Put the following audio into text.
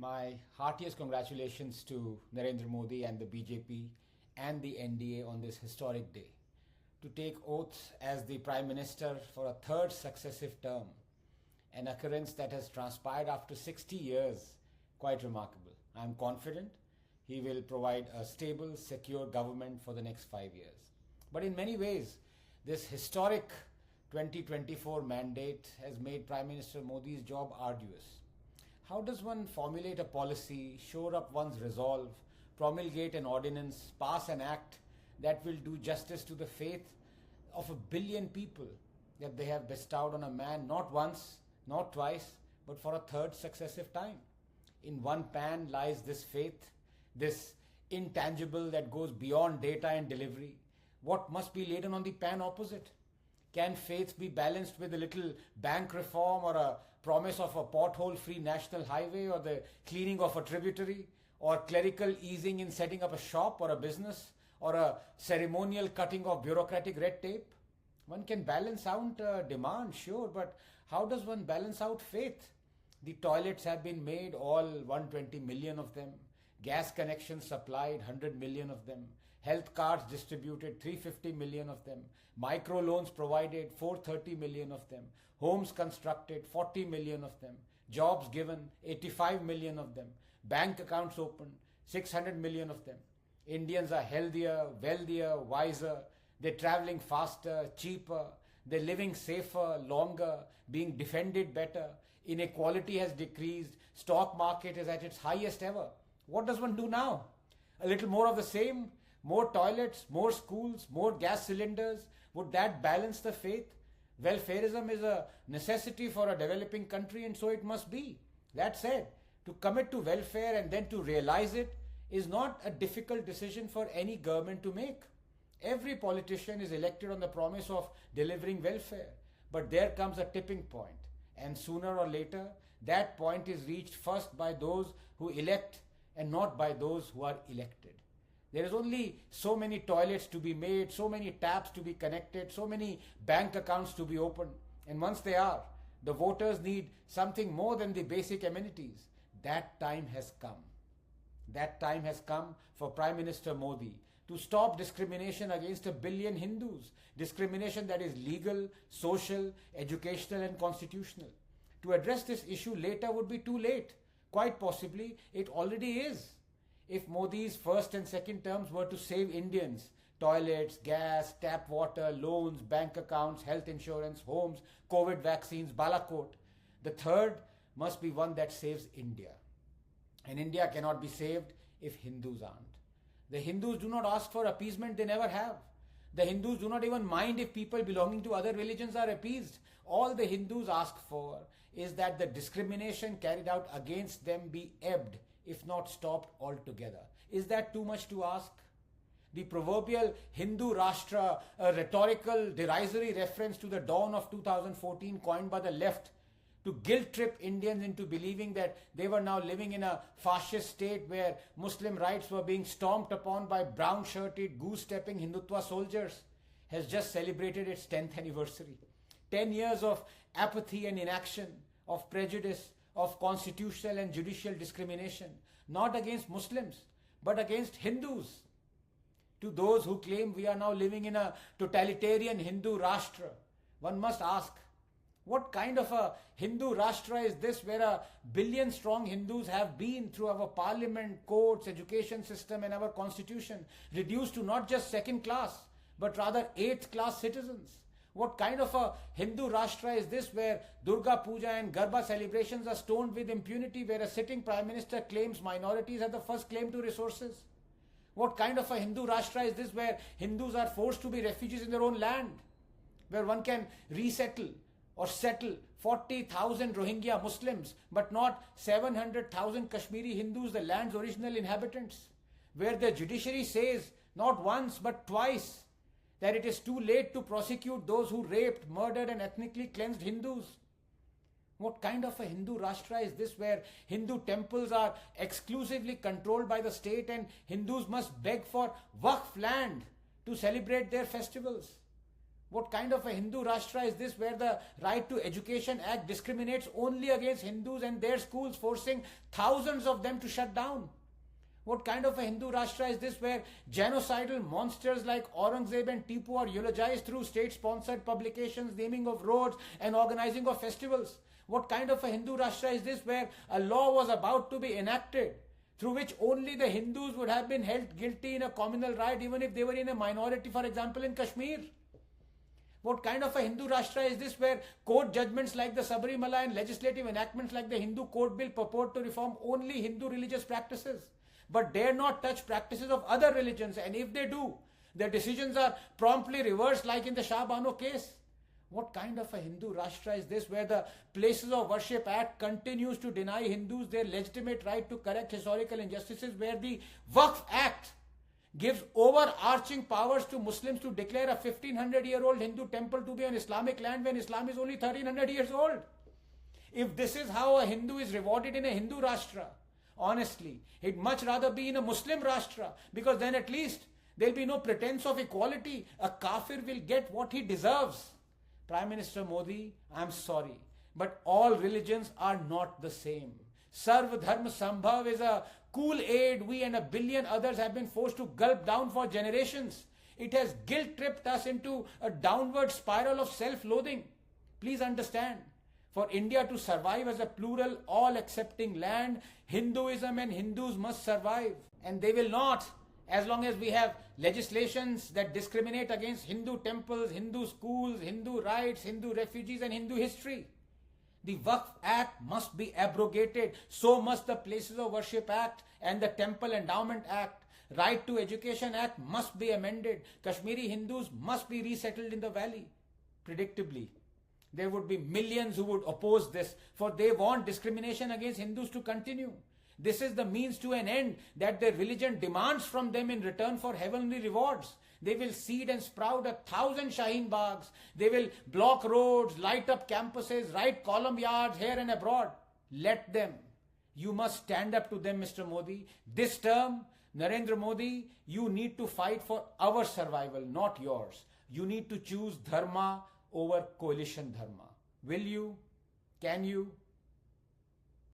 My heartiest congratulations to Narendra Modi and the BJP and the NDA on this historic day. To take oath as the Prime Minister for a third successive term, an occurrence that has transpired after 60 years, quite remarkable. I am confident he will provide a stable, secure government for the next 5 years. But in many ways, this historic 2024 mandate has made Prime Minister Modi's job arduous. How does one formulate a policy, shore up one's resolve, promulgate an ordinance, pass an act that will do justice to the faith of 1 billion people that they have bestowed on a man not once, not twice, but for a third successive time? In one pan lies this faith, this intangible that goes beyond data and delivery. What must be laden on the pan opposite? Can faith be balanced with a little bank reform or a promise of a pothole-free national highway or the cleaning of a tributary or clerical easing in setting up a shop or a business or a ceremonial cutting of bureaucratic red tape? One can balance out demand, sure, but how does one balance out faith? The toilets have been made, all 120 million of them. Gas connections supplied, 100 million of them. Health cards distributed, 350 million of them. Micro loans provided, 430 million of them. Homes constructed, 40 million of them. Jobs given, 85 million of them. Bank accounts opened, 600 million of them. Indians are healthier, wealthier, wiser. They're traveling faster, cheaper. They're living safer, longer, being defended better. Inequality has decreased. Stock market is at its highest ever. What does one do now? A little more of the same? More toilets, more schools, more gas cylinders? Would that balance the faith? Welfarism is a necessity for a developing country, and so it must be. That said, to commit to welfare and then to realize it is not a difficult decision for any government to make. Every politician is elected on the promise of delivering welfare. But there comes a tipping point, and sooner or later, that point is reached first by those who elect and not by those who are elected. There is only so many toilets to be made, so many taps to be connected, so many bank accounts to be opened. And once they are, the voters need something more than the basic amenities. That time has come. That time has come for Prime Minister Modi to stop discrimination against 1 billion Hindus, discrimination that is legal, social, educational and constitutional. To address this issue later would be too late. Quite possibly, it already is. If Modi's first and second terms were to save Indians, toilets, gas, tap water, loans, bank accounts, health insurance, homes, COVID vaccines, Balakot, the third must be one that saves India. And India cannot be saved if Hindus aren't. The Hindus do not ask for appeasement, they never have. The Hindus do not even mind if people belonging to other religions are appeased. All the Hindus ask for is that the discrimination carried out against them be ebbed, if not stopped altogether. Is that too much to ask? The proverbial Hindu Rashtra, a rhetorical, derisory reference to the dawn of 2014 coined by the left to guilt-trip Indians into believing that they were now living in a fascist state where Muslim rights were being stomped upon by brown-shirted, goose-stepping Hindutva soldiers, has just celebrated its 10th anniversary. 10 years of apathy and inaction, of prejudice, of constitutional and judicial discrimination, not against Muslims, but against Hindus. To those who claim we are now living in a totalitarian Hindu Rashtra, one must ask, what kind of a Hindu Rashtra is this where 1 billion strong Hindus have been through our parliament, courts, education system and our constitution reduced to not just second class, but rather 8th class citizens? What kind of a Hindu Rashtra is this where Durga Puja and Garba celebrations are stoned with impunity, where a sitting Prime Minister claims minorities have the first claim to resources? What kind of a Hindu Rashtra is this where Hindus are forced to be refugees in their own land, where one can resettle or settle 40,000 Rohingya Muslims, but not 700,000 Kashmiri Hindus, the land's original inhabitants, where the judiciary says not once but twice that it is too late to prosecute those who raped, murdered and ethnically cleansed Hindus? What kind of a Hindu Rashtra is this where Hindu temples are exclusively controlled by the state and Hindus must beg for Waqf land to celebrate their festivals? What kind of a Hindu Rashtra is this where the Right to Education Act discriminates only against Hindus and their schools, forcing thousands of them to shut down? What kind of a Hindu Rashtra is this where genocidal monsters like Aurangzeb and Tipu are eulogized through state-sponsored publications, naming of roads and organizing of festivals? What kind of a Hindu Rashtra is this where a law was about to be enacted through which only the Hindus would have been held guilty in a communal riot even if they were in a minority, for example in Kashmir? What kind of a Hindu Rashtra is this where court judgments like the Sabarimala and legislative enactments like the Hindu Code Bill purport to reform only Hindu religious practices, but dare not touch practices of other religions, and if they do, their decisions are promptly reversed like in the Shah Bano case? What kind of a Hindu Rashtra is this where the Places of Worship Act continues to deny Hindus their legitimate right to correct historical injustices, where the Waqf Act gives overarching powers to Muslims to declare a 1500-year-old Hindu temple to be on Islamic land when Islam is only 1300 years old? If this is how a Hindu is rewarded in a Hindu Rashtra, honestly, he'd much rather be in a Muslim Rashtra, because then at least there'll be no pretense of equality. A kafir will get what he deserves. Prime Minister Modi, I'm sorry, but all religions are not the same. Sarv Dharma Sambhav is a Kool-Aid we and a billion others have been forced to gulp down for generations. It has guilt-tripped us into a downward spiral of self-loathing. Please understand, for India to survive as a plural, all-accepting land, Hinduism and Hindus must survive. And they will not, as long as we have legislations that discriminate against Hindu temples, Hindu schools, Hindu rights, Hindu refugees and Hindu history. The Waqf Act must be abrogated. So must the Places of Worship Act and the Temple Endowment Act. Right to Education Act must be amended. Kashmiri Hindus must be resettled in the valley. Predictably, there would be millions who would oppose this, for they want discrimination against Hindus to continue. This is the means to an end that their religion demands from them in return for heavenly rewards. They will seed and sprout 1,000 Shaheen Baghs. They will block roads, light up campuses, write column yards here and abroad. Let them. You must stand up to them, Mr. Modi. This term, Narendra Modi, you need to fight for our survival, not yours. You need to choose dharma over coalition dharma. Will you? Can you?